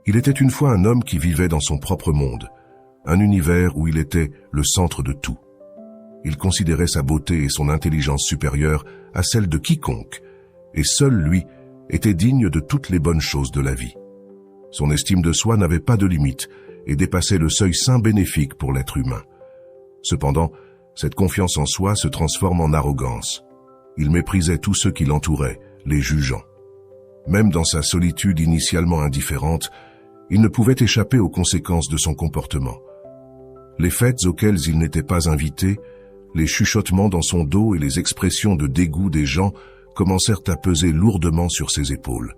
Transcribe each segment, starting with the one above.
Il était une fois un homme qui vivait dans son propre monde, un univers où il était le centre de tout. Il considérait sa beauté et son intelligence supérieure à celle de quiconque, et seul lui était digne de toutes les bonnes choses de la vie. Son estime de soi n'avait pas de limite et dépassait le seuil sain bénéfique pour l'être humain. Cependant, cette confiance en soi se transforme en arrogance. Il méprisait tous ceux qui l'entouraient, les jugeant. Même dans sa solitude initialement indifférente, il ne pouvait échapper aux conséquences de son comportement. Les fêtes auxquelles il n'était pas invité, les chuchotements dans son dos et les expressions de dégoût des gens commencèrent à peser lourdement sur ses épaules.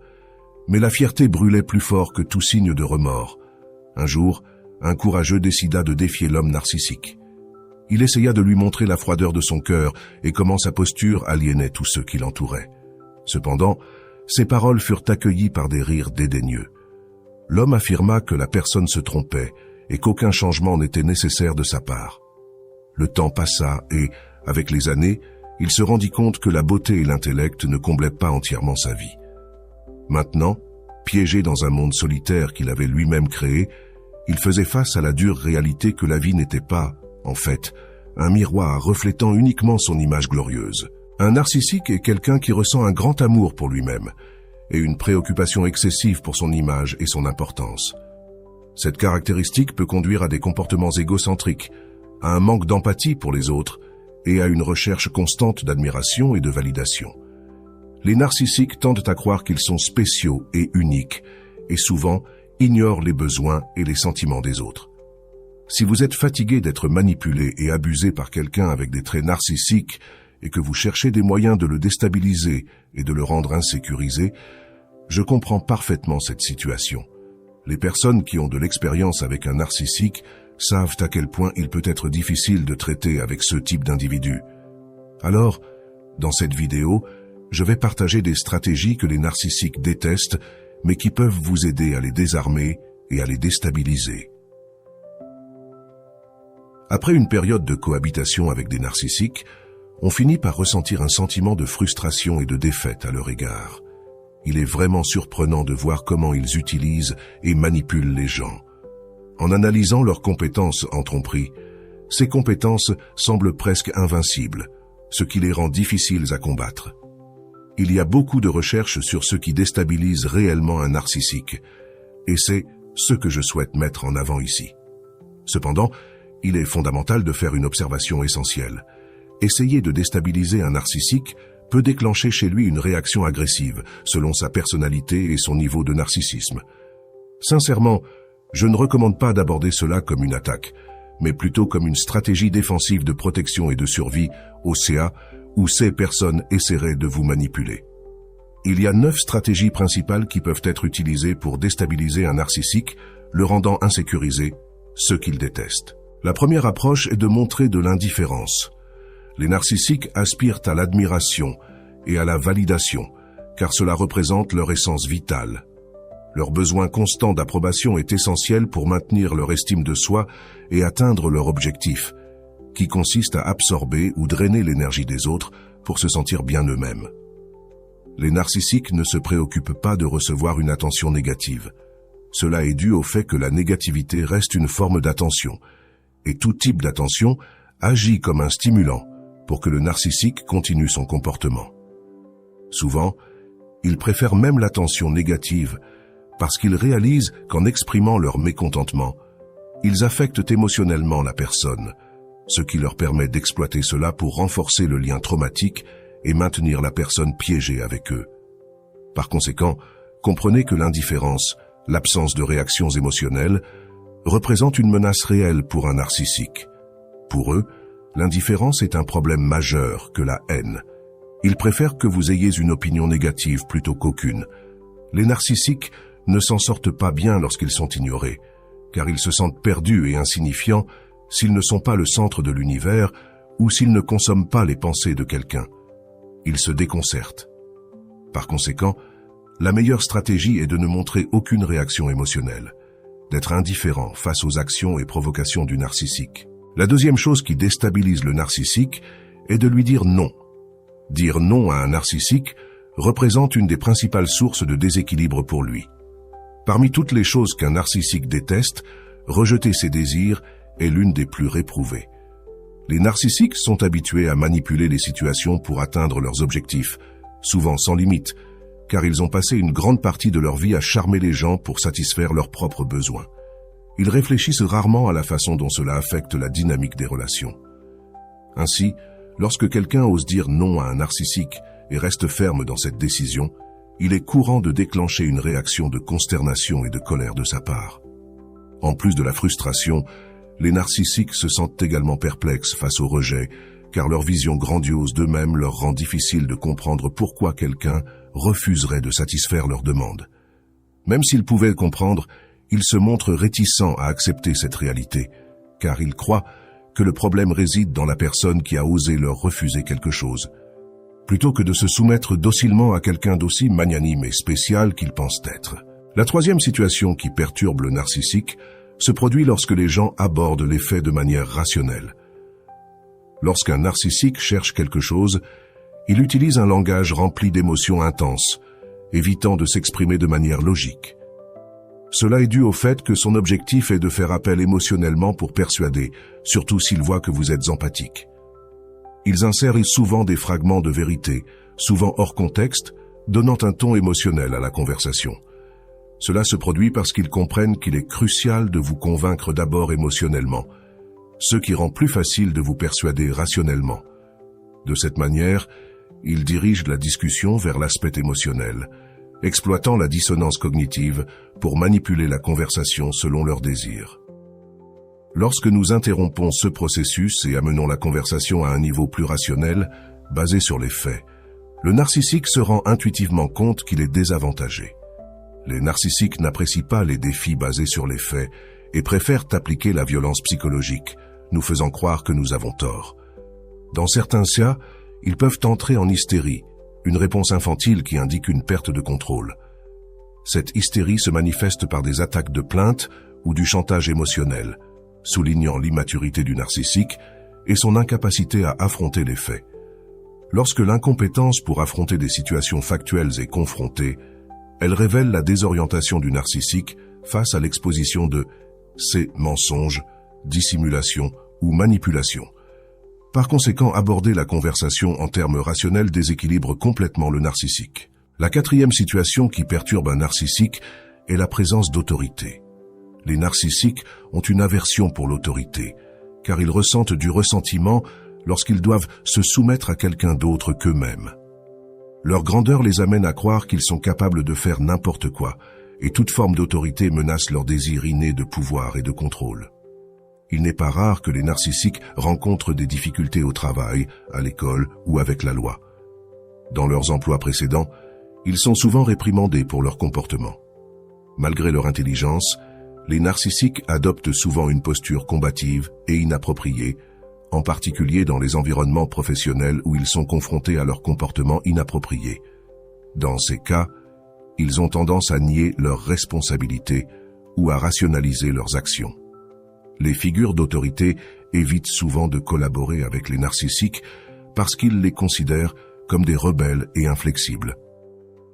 Mais la fierté brûlait plus fort que tout signe de remords. Un jour, un courageux décida de défier l'homme narcissique. Il essaya de lui montrer la froideur de son cœur et comment sa posture aliénait tous ceux qui l'entouraient. Cependant, ses paroles furent accueillies par des rires dédaigneux. L'homme affirma que la personne se trompait et qu'aucun changement n'était nécessaire de sa part. Le temps passa et, avec les années, il se rendit compte que la beauté et l'intellect ne comblaient pas entièrement sa vie. Maintenant, piégé dans un monde solitaire qu'il avait lui-même créé, il faisait face à la dure réalité que la vie n'était pas, en fait, un miroir reflétant uniquement son image glorieuse. Un narcissique est quelqu'un qui ressent un grand amour pour lui-même et une préoccupation excessive pour son image et son importance. Cette caractéristique peut conduire à des comportements égocentriques, à un manque d'empathie pour les autres et à une recherche constante d'admiration et de validation. Les narcissiques tendent à croire qu'ils sont spéciaux et uniques et souvent ignorent les besoins et les sentiments des autres. Si vous êtes fatigué d'être manipulé et abusé par quelqu'un avec des traits narcissiques et que vous cherchez des moyens de le déstabiliser et de le rendre insécurisé, je comprends parfaitement cette situation. Les personnes qui ont de l'expérience avec un narcissique savent à quel point il peut être difficile de traiter avec ce type d'individu. Alors, dans cette vidéo, je vais partager des stratégies que les narcissiques détestent, mais qui peuvent vous aider à les désarmer et à les déstabiliser. Après une période de cohabitation avec des narcissiques, on finit par ressentir un sentiment de frustration et de défaite à leur égard. Il est vraiment surprenant de voir comment ils utilisent et manipulent les gens. En analysant leurs compétences en tromperie, ces compétences semblent presque invincibles, ce qui les rend difficiles à combattre. Il y a beaucoup de recherches sur ce qui déstabilise réellement un narcissique, et c'est ce que je souhaite mettre en avant ici. Cependant, il est fondamental de faire une observation essentielle. Essayer de déstabiliser un narcissique peut déclencher chez lui une réaction agressive, selon sa personnalité et son niveau de narcissisme. Sincèrement, je ne recommande pas d'aborder cela comme une attaque, mais plutôt comme une stratégie défensive de protection et de survie au CA, où ces personnes essaieraient de vous manipuler. Il y a 9 stratégies principales qui peuvent être utilisées pour déstabiliser un narcissique, le rendant insécurisé, ce qu'il déteste. La première approche est de montrer de l'indifférence. Les narcissiques aspirent à l'admiration et à la validation, car cela représente leur essence vitale. Leur besoin constant d'approbation est essentiel pour maintenir leur estime de soi et atteindre leur objectif, qui consiste à absorber ou drainer l'énergie des autres pour se sentir bien eux-mêmes. Les narcissiques ne se préoccupent pas de recevoir une attention négative. Cela est dû au fait que la négativité reste une forme d'attention, et tout type d'attention agit comme un stimulant pour que le narcissique continue son comportement. Souvent, ils préfèrent même l'attention négative parce qu'ils réalisent qu'en exprimant leur mécontentement, ils affectent émotionnellement la personne, ce qui leur permet d'exploiter cela pour renforcer le lien traumatique et maintenir la personne piégée avec eux. Par conséquent, comprenez que l'indifférence, l'absence de réactions émotionnelles, représente une menace réelle pour un narcissique. Pour eux, l'indifférence est un problème majeur que la haine. Ils préfèrent que vous ayez une opinion négative plutôt qu'aucune. Les narcissiques ne s'en sortent pas bien lorsqu'ils sont ignorés, car ils se sentent perdus et insignifiants s'ils ne sont pas le centre de l'univers ou s'ils ne consomment pas les pensées de quelqu'un. Ils se déconcertent. Par conséquent, la meilleure stratégie est de ne montrer aucune réaction émotionnelle, d'être indifférent face aux actions et provocations du narcissique. La deuxième chose qui déstabilise le narcissique est de lui dire non. Dire non à un narcissique représente une des principales sources de déséquilibre pour lui. Parmi toutes les choses qu'un narcissique déteste, rejeter ses désirs est l'une des plus réprouvées. Les narcissiques sont habitués à manipuler les situations pour atteindre leurs objectifs, souvent sans limite, car ils ont passé une grande partie de leur vie à charmer les gens pour satisfaire leurs propres besoins. Ils réfléchissent rarement à la façon dont cela affecte la dynamique des relations. Ainsi, lorsque quelqu'un ose dire non à un narcissique et reste ferme dans cette décision, il est courant de déclencher une réaction de consternation et de colère de sa part. En plus de la frustration, les narcissiques se sentent également perplexes face au rejet, car leur vision grandiose d'eux-mêmes leur rend difficile de comprendre pourquoi quelqu'un refuserait de satisfaire leurs demandes. Même s'ils pouvaient comprendre, ils se montrent réticents à accepter cette réalité, car ils croient que le problème réside dans la personne qui a osé leur refuser quelque chose, plutôt que de se soumettre docilement à quelqu'un d'aussi magnanime et spécial qu'ils pensent être. La troisième situation qui perturbe le narcissique se produit lorsque les gens abordent les faits de manière rationnelle. Lorsqu'un narcissique cherche quelque chose, il utilise un langage rempli d'émotions intenses, évitant de s'exprimer de manière logique. Cela est dû au fait que son objectif est de faire appel émotionnellement pour persuader, surtout s'il voit que vous êtes empathique. Ils insèrent souvent des fragments de vérité, souvent hors contexte, donnant un ton émotionnel à la conversation. Cela se produit parce qu'ils comprennent qu'il est crucial de vous convaincre d'abord émotionnellement, ce qui rend plus facile de vous persuader rationnellement. De cette manière, ils dirigent la discussion vers l'aspect émotionnel, exploitant la dissonance cognitive pour manipuler la conversation selon leurs désirs. Lorsque nous interrompons ce processus et amenons la conversation à un niveau plus rationnel, basé sur les faits, le narcissique se rend intuitivement compte qu'il est désavantagé. Les narcissiques n'apprécient pas les défis basés sur les faits et préfèrent appliquer la violence psychologique, nous faisant croire que nous avons tort. Dans certains cas, ils peuvent entrer en hystérie, une réponse infantile qui indique une perte de contrôle. Cette hystérie se manifeste par des attaques de plainte ou du chantage émotionnel, soulignant l'immaturité du narcissique et son incapacité à affronter les faits. Lorsque l'incompétence pour affronter des situations factuelles est confrontée, elle révèle la désorientation du narcissique face à l'exposition de ces mensonges, dissimulation ou manipulation. Par conséquent, aborder la conversation en termes rationnels déséquilibre complètement le narcissique. La quatrième situation qui perturbe un narcissique est la présence d'autorité. Les narcissiques ont une aversion pour l'autorité, car ils ressentent du ressentiment lorsqu'ils doivent se soumettre à quelqu'un d'autre qu'eux-mêmes. Leur grandeur les amène à croire qu'ils sont capables de faire n'importe quoi, et toute forme d'autorité menace leur désir inné de pouvoir et de contrôle. Il n'est pas rare que les narcissiques rencontrent des difficultés au travail, à l'école ou avec la loi. Dans leurs emplois précédents, ils sont souvent réprimandés pour leur comportement. Malgré leur intelligence, les narcissiques adoptent souvent une posture combative et inappropriée, en particulier dans les environnements professionnels où ils sont confrontés à leur comportement inapproprié. Dans ces cas, ils ont tendance à nier leurs responsabilités ou à rationaliser leurs actions. Les figures d'autorité évitent souvent de collaborer avec les narcissiques parce qu'ils les considèrent comme des rebelles et inflexibles.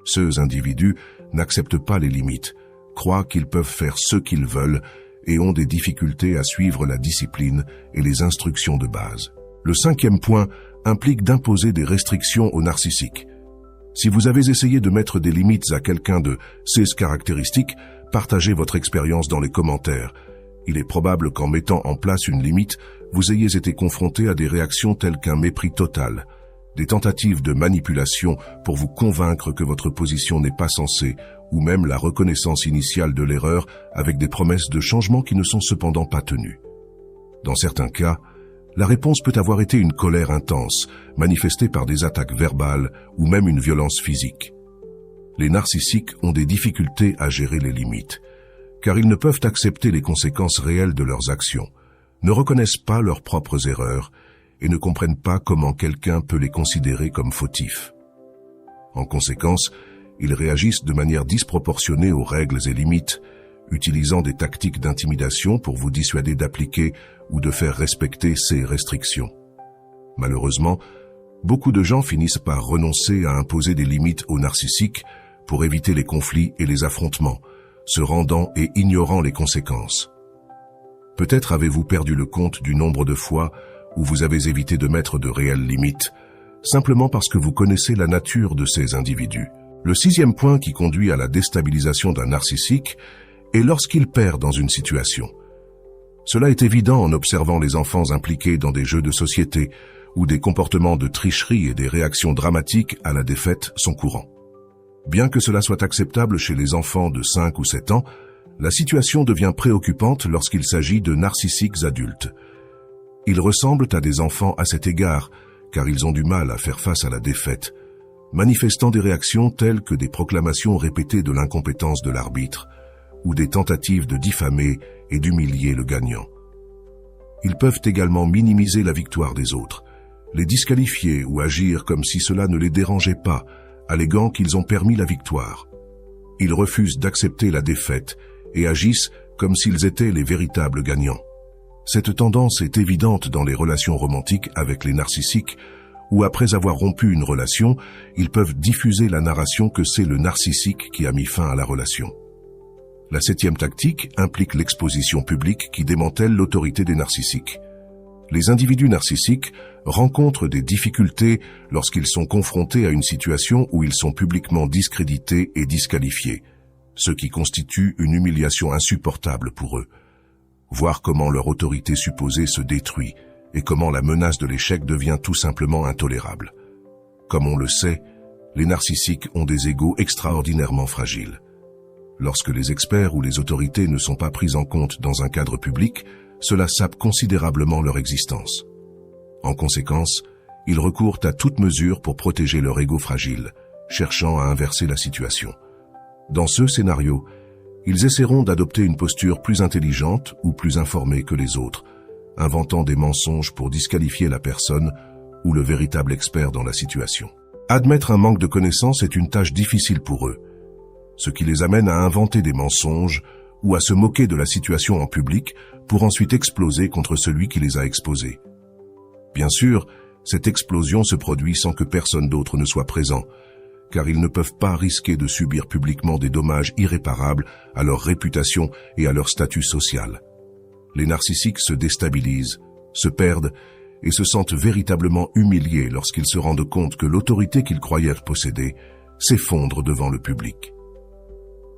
Ces individus n'acceptent pas les limites, croient qu'ils peuvent faire ce qu'ils veulent et ont des difficultés à suivre la discipline et les instructions de base. Le cinquième point implique d'imposer des restrictions aux narcissiques. Si vous avez essayé de mettre des limites à quelqu'un de ces caractéristiques, partagez votre expérience dans les commentaires. Il est probable qu'en mettant en place une limite, vous ayez été confronté à des réactions telles qu'un mépris total, des tentatives de manipulation pour vous convaincre que votre position n'est pas sensée, ou même la reconnaissance initiale de l'erreur avec des promesses de changement qui ne sont cependant pas tenues. Dans certains cas, la réponse peut avoir été une colère intense, manifestée par des attaques verbales ou même une violence physique. Les narcissiques ont des difficultés à gérer les limites, car ils ne peuvent accepter les conséquences réelles de leurs actions, ne reconnaissent pas leurs propres erreurs et ne comprennent pas comment quelqu'un peut les considérer comme fautifs. En conséquence, ils réagissent de manière disproportionnée aux règles et limites, utilisant des tactiques d'intimidation pour vous dissuader d'appliquer ou de faire respecter ces restrictions. Malheureusement, beaucoup de gens finissent par renoncer à imposer des limites aux narcissiques pour éviter les conflits et les affrontements, se rendant et ignorant les conséquences. Peut-être avez-vous perdu le compte du nombre de fois où vous avez évité de mettre de réelles limites, simplement parce que vous connaissez la nature de ces individus. Le 6e point qui conduit à la déstabilisation d'un narcissique est lorsqu'il perd dans une situation. Cela est évident en observant les enfants impliqués dans des jeux de société où des comportements de tricherie et des réactions dramatiques à la défaite sont courants. Bien que cela soit acceptable chez les enfants de 5 ou 7 ans, la situation devient préoccupante lorsqu'il s'agit de narcissiques adultes. Ils ressemblent à des enfants à cet égard, car ils ont du mal à faire face à la défaite, manifestant des réactions telles que des proclamations répétées de l'incompétence de l'arbitre, ou des tentatives de diffamer et d'humilier le gagnant. Ils peuvent également minimiser la victoire des autres, les disqualifier ou agir comme si cela ne les dérangeait pas, alléguant qu'ils ont permis la victoire. Ils refusent d'accepter la défaite et agissent comme s'ils étaient les véritables gagnants. Cette tendance est évidente dans les relations romantiques avec les narcissiques, où après avoir rompu une relation, ils peuvent diffuser la narration que c'est le narcissique qui a mis fin à la relation. La 7e tactique implique l'exposition publique qui démantèle l'autorité des narcissiques. Les individus narcissiques rencontrent des difficultés lorsqu'ils sont confrontés à une situation où ils sont publiquement discrédités et disqualifiés, ce qui constitue une humiliation insupportable pour eux. Voir comment leur autorité supposée se détruit et comment la menace de l'échec devient tout simplement intolérable. Comme on le sait, les narcissiques ont des égos extraordinairement fragiles. Lorsque les experts ou les autorités ne sont pas pris en compte dans un cadre public, cela sape considérablement leur existence. En conséquence, ils recourent à toute mesure pour protéger leur ego fragile, cherchant à inverser la situation. Dans ce scénario, ils essaieront d'adopter une posture plus intelligente ou plus informée que les autres, inventant des mensonges pour disqualifier la personne ou le véritable expert dans la situation. Admettre un manque de connaissances est une tâche difficile pour eux, ce qui les amène à inventer des mensonges ou à se moquer de la situation en public pour ensuite exploser contre celui qui les a exposés. Bien sûr, cette explosion se produit sans que personne d'autre ne soit présent, car ils ne peuvent pas risquer de subir publiquement des dommages irréparables à leur réputation et à leur statut social. Les narcissiques se déstabilisent, se perdent et se sentent véritablement humiliés lorsqu'ils se rendent compte que l'autorité qu'ils croyaient posséder s'effondre devant le public.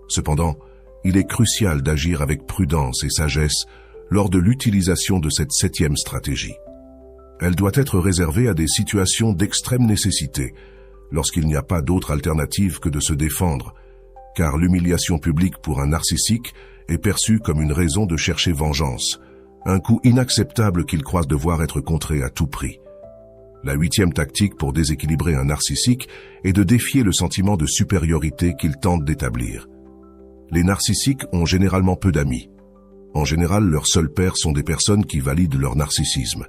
Cependant, il est crucial d'agir avec prudence et sagesse lors de l'utilisation de cette 7e stratégie. Elle doit être réservée à des situations d'extrême nécessité, lorsqu'il n'y a pas d'autre alternative que de se défendre, car l'humiliation publique pour un narcissique est perçue comme une raison de chercher vengeance, un coup inacceptable qu'il croit devoir être contré à tout prix. La 8e tactique pour déséquilibrer un narcissique est de défier le sentiment de supériorité qu'il tente d'établir. Les narcissiques ont généralement peu d'amis. En général, leurs seuls pairs sont des personnes qui valident leur narcissisme.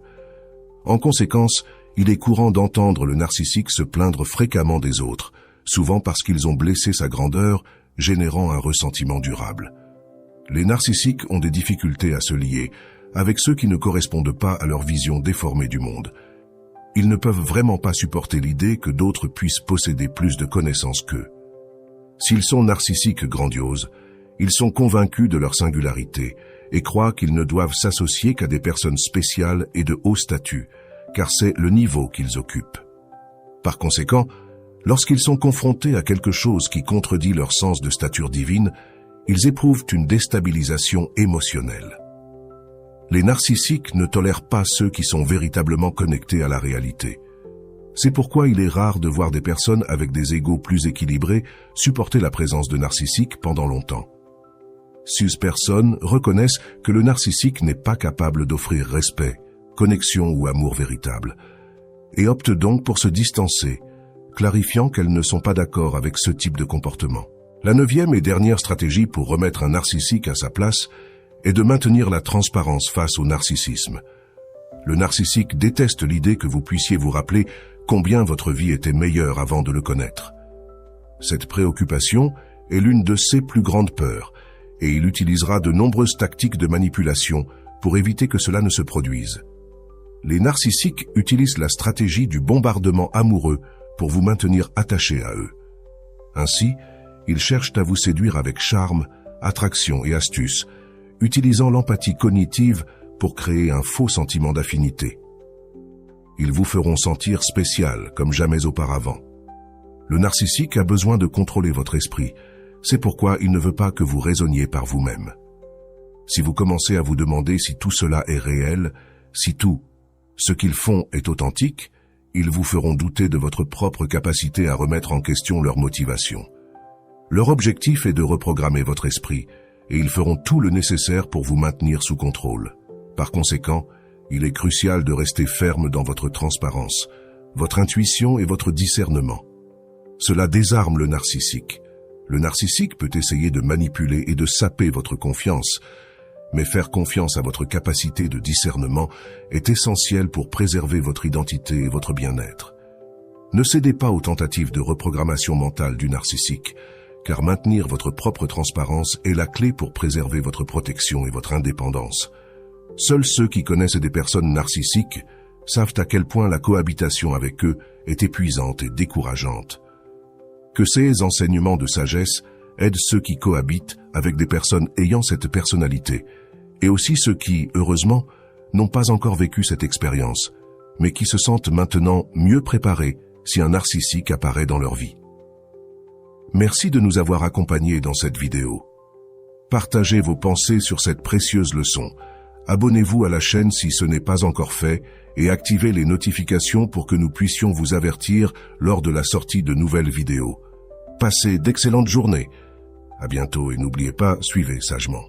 En conséquence, il est courant d'entendre le narcissique se plaindre fréquemment des autres, souvent parce qu'ils ont blessé sa grandeur, générant un ressentiment durable. Les narcissiques ont des difficultés à se lier avec ceux qui ne correspondent pas à leur vision déformée du monde. Ils ne peuvent vraiment pas supporter l'idée que d'autres puissent posséder plus de connaissances qu'eux. S'ils sont narcissiques grandioses, ils sont convaincus de leur singularité et croient qu'ils ne doivent s'associer qu'à des personnes spéciales et de haut statut, car c'est le niveau qu'ils occupent. Par conséquent, lorsqu'ils sont confrontés à quelque chose qui contredit leur sens de stature divine, ils éprouvent une déstabilisation émotionnelle. Les narcissiques ne tolèrent pas ceux qui sont véritablement connectés à la réalité. C'est pourquoi il est rare de voir des personnes avec des égos plus équilibrés supporter la présence de narcissiques pendant longtemps. Ces personnes reconnaissent que le narcissique n'est pas capable d'offrir respect, connexion ou amour véritable, et optent donc pour se distancer, clarifiant qu'elles ne sont pas d'accord avec ce type de comportement. La 9e et dernière stratégie pour remettre un narcissique à sa place est de maintenir la transparence face au narcissisme. Le narcissique déteste l'idée que vous puissiez vous rappeler combien votre vie était meilleure avant de le connaître. Cette préoccupation est l'une de ses plus grandes peurs, et il utilisera de nombreuses tactiques de manipulation pour éviter que cela ne se produise. Les narcissiques utilisent la stratégie du bombardement amoureux pour vous maintenir attaché à eux. Ainsi, ils cherchent à vous séduire avec charme attraction et astuce, utilisant l'empathie cognitive pour créer un faux sentiment d'affinité. Ils vous feront sentir spécial comme jamais auparavant. Le narcissique a besoin de contrôler votre esprit. C'est pourquoi il ne veut pas que vous raisonniez par vous-même. Si vous commencez à vous demander si tout cela est réel, si tout ce qu'ils font est authentique, ils vous feront douter de votre propre capacité à remettre en question leur motivation. Leur objectif est de reprogrammer votre esprit, et ils feront tout le nécessaire pour vous maintenir sous contrôle. Par conséquent, il est crucial de rester ferme dans votre transparence, votre intuition et votre discernement. Cela désarme le narcissique. Le narcissique peut essayer de manipuler et de saper votre confiance, mais faire confiance à votre capacité de discernement est essentiel pour préserver votre identité et votre bien-être. Ne cédez pas aux tentatives de reprogrammation mentale du narcissique, car maintenir votre propre transparence est la clé pour préserver votre protection et votre indépendance. Seuls ceux qui connaissent des personnes narcissiques savent à quel point la cohabitation avec eux est épuisante et décourageante. Que ces enseignements de sagesse aident ceux qui cohabitent avec des personnes ayant cette personnalité, et aussi ceux qui, heureusement, n'ont pas encore vécu cette expérience, mais qui se sentent maintenant mieux préparés si un narcissique apparaît dans leur vie. Merci de nous avoir accompagnés dans cette vidéo. Partagez vos pensées sur cette précieuse leçon. Abonnez-vous à la chaîne si ce n'est pas encore fait et activez les notifications pour que nous puissions vous avertir lors de la sortie de nouvelles vidéos. Passez d'excellentes journées. À bientôt et n'oubliez pas, suivez sagement.